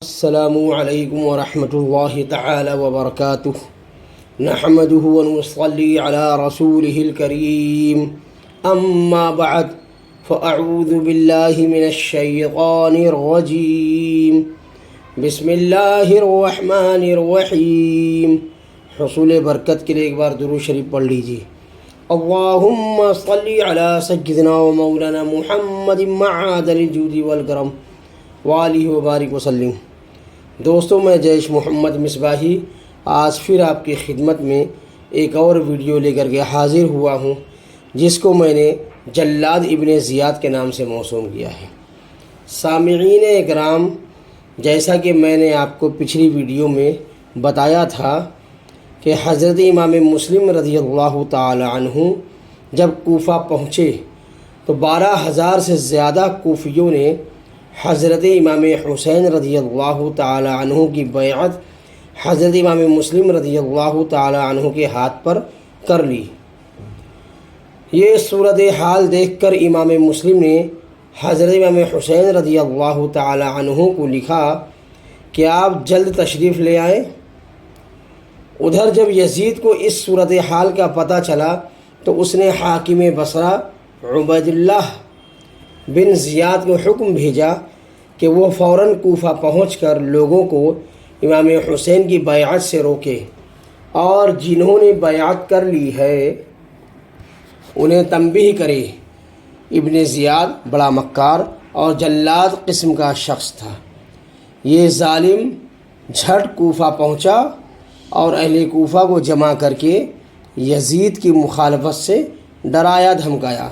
السلام علیکم ورحمۃ اللہ تعالی وبرکاتہ نحمدہ ونصلی علی رسولہ الکریم اما بعد فاعوذ باللہ من الشیطان الرجیم بسم اللہ الرحمن الرحیم۔ حصول برکت کے لیے ایک بار درود شریف پڑھ لیجیے۔ اللہم صلی علی سیدنا و مولانا محمد معدن الجود والکرم وآلہ وبارک وسلم۔ دوستوں، میں جیش محمد مصباحی آج پھر آپ کی خدمت میں ایک اور ویڈیو لے کر کے حاضر ہوا ہوں، جس کو میں نے جلاد ابن زیاد کے نام سے موسوم کیا ہے۔ سامعین اکرام، جیسا کہ میں نے آپ کو پچھلی ویڈیو میں بتایا تھا کہ حضرت امام مسلم رضی اللہ تعالی عنہ جب کوفہ پہنچے تو 12,000 سے زیادہ کوفیوں نے حضرت امام حسین رضی اللہ تعالی عنہ کی بیعت حضرت امام مسلم رضی اللہ تعالی عنہ کے ہاتھ پر کر لی۔ یہ صورتحال دیکھ کر امام مسلم نے حضرت امام حسین رضی اللہ تعالی عنہ کو لکھا کہ آپ جلد تشریف لے آئیں۔ ادھر جب یزید کو اس صورتحال کا پتہ چلا تو اس نے حاکم بصرہ عبید اللہ بن زیاد کو حکم بھیجا کہ وہ فوراً کوفہ پہنچ کر لوگوں کو امام حسین کی بیعت سے روکے اور جنہوں نے بیعت کر لی ہے انہیں تنبیہ کرے۔ ابن زیاد بڑا مکار اور جلاد قسم کا شخص تھا۔ یہ ظالم جھٹ کوفہ پہنچا اور اہل کوفہ کو جمع کر کے یزید کی مخالفت سے ڈرایا دھمکایا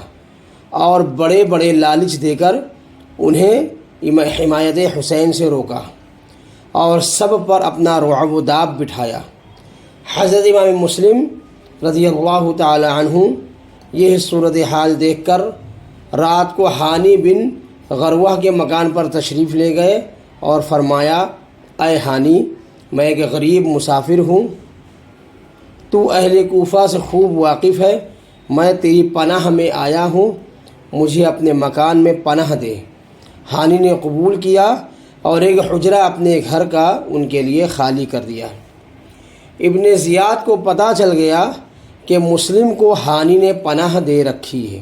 اور بڑے بڑے لالچ دے کر انہیں حمایت حسین سے روکا اور سب پر اپنا رعب و داب بٹھایا۔ حضرت امام مسلم رضی اللہ تعالی عنہ یہ صورتحال دیکھ کر رات کو ہانی بن غروہ کے مکان پر تشریف لے گئے اور فرمایا، اے ہانی، میں ایک غریب مسافر ہوں، تو اہل کوفہ سے خوب واقف ہے، میں تیری پناہ میں آیا ہوں، مجھے اپنے مکان میں پناہ دے۔ ہانی نے قبول کیا اور ایک حجرہ اپنے گھر کا ان کے لیے خالی کر دیا۔ ابن زیاد کو پتہ چل گیا کہ مسلم کو ہانی نے پناہ دے رکھی ہے،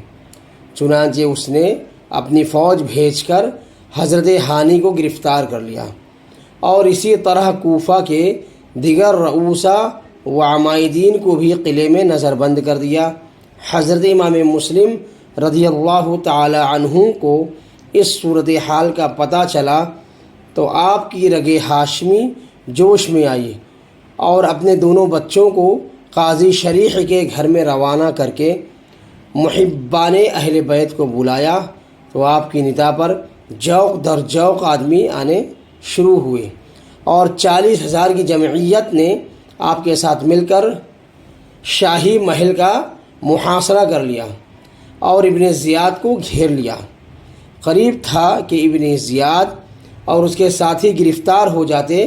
چنانچہ اس نے اپنی فوج بھیج کر حضرت ہانی کو گرفتار کر لیا اور اسی طرح کوفہ کے دیگر رؤوسا و عمائدین کو بھی قلعے میں نظر بند کر دیا۔ حضرت امام مسلم رضی اللہ تعالی عنہ کو اس صورتحال کا پتہ چلا تو آپ کی رگ ہاشمی جوش میں آئی اور اپنے دونوں بچوں کو قاضی شریح کے گھر میں روانہ کر کے محبان اہل بیت کو بلایا تو آپ کی ندا پر جوق در جوق آدمی آنے شروع ہوئے اور 40,000 کی جمعیت نے آپ کے ساتھ مل کر شاہی محل کا محاصرہ کر لیا اور ابن زیاد کو گھیر لیا۔ قریب تھا کہ ابن زیاد اور اس کے ساتھی گرفتار ہو جاتے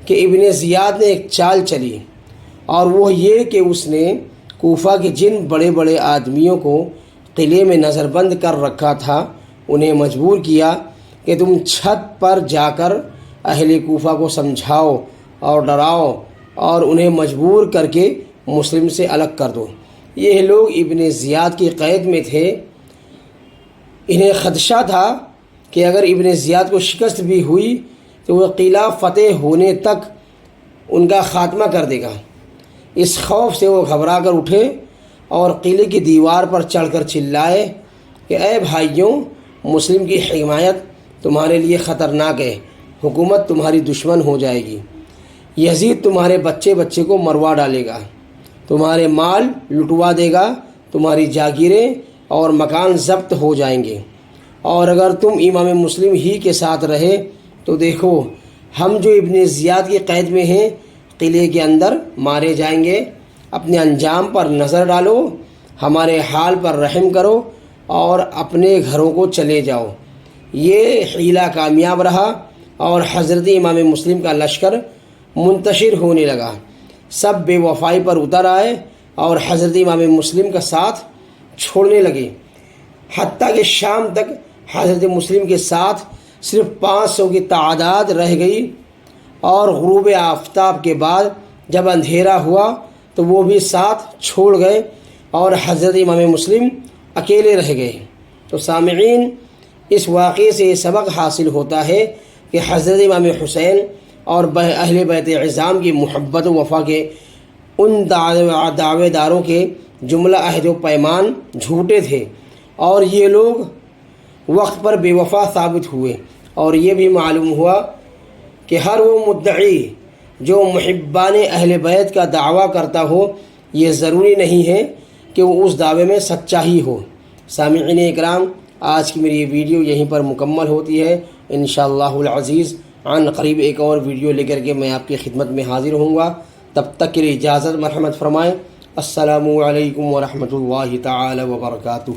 کہ ابن زیاد نے ایک چال چلی اور وہ یہ کہ اس نے کوفہ کے جن بڑے بڑے آدمیوں کو قلعے میں نظر بند کر رکھا تھا انہیں مجبور کیا کہ تم چھت پر جا کر اہل کوفہ کو سمجھاؤ اور ڈراؤ اور انہیں مجبور کر کے مسلم سے الگ کر دو۔ یہ لوگ ابن زیاد کی قید میں تھے۔ انہیں خدشہ تھا کہ اگر ابن زیاد کو شکست بھی ہوئی تو وہ قلعہ فتح ہونے تک ان کا خاتمہ کر دے گا۔ اس خوف سے وہ گھبرا کر اٹھے اور قلعے کی دیوار پر چڑھ کر چلائے کہ اے بھائیوں، مسلم کی حمایت تمہارے لیے خطرناک ہے، حکومت تمہاری دشمن ہو جائے گی، یزید تمہارے بچے بچے کو مروا ڈالے گا، تمہارے مال لٹوا دے گا، تمہاری جاگیریں اور مکان ضبط ہو جائیں گے، اور اگر تم امام مسلم ہی کے ساتھ رہے تو دیکھو ہم جو ابن زیاد کی قید میں ہیں قلعے کے اندر مارے جائیں گے۔ اپنے انجام پر نظر ڈالو، ہمارے حال پر رحم کرو اور اپنے گھروں کو چلے جاؤ۔ یہ حیلہ کامیاب رہا اور حضرت امام مسلم کا لشکر منتشر ہونے لگا۔ سب بے وفائی پر اتر آئے اور حضرت امام مسلم کا ساتھ چھوڑنے لگے، حتیٰ کہ شام تک حضرت مسلم کے ساتھ صرف 500 کی تعداد رہ گئی، اور غروب آفتاب کے بعد جب اندھیرا ہوا تو وہ بھی ساتھ چھوڑ گئے اور حضرت امام مسلم اکیلے رہ گئے۔ تو سامعین، اس واقعے سے یہ سبق حاصل ہوتا ہے کہ حضرت امام حسین اور اہل بیت عظام کی محبت و وفا کے ان دعوے داروں کے جملہ عہد و پیمان جھوٹے تھے، اور یہ لوگ وقت پر بے وفا ثابت ہوئے۔ اور یہ بھی معلوم ہوا کہ ہر وہ مدعی جو محبان اہل بیت کا دعویٰ کرتا ہو، یہ ضروری نہیں ہے کہ وہ اس دعوے میں سچا ہی ہو۔ سامعین اکرام، آج کی میری یہ ویڈیو یہیں پر مکمل ہوتی ہے۔ انشاءاللہ العزیز عن قریب ایک اور ویڈیو لے کر کے میں آپ کی خدمت میں حاضر ہوں گا۔ تب تک کے لیے اجازت، مرحمت فرمائیں۔ السلام علیکم ورحمۃ اللہ تعالی وبرکاتہ۔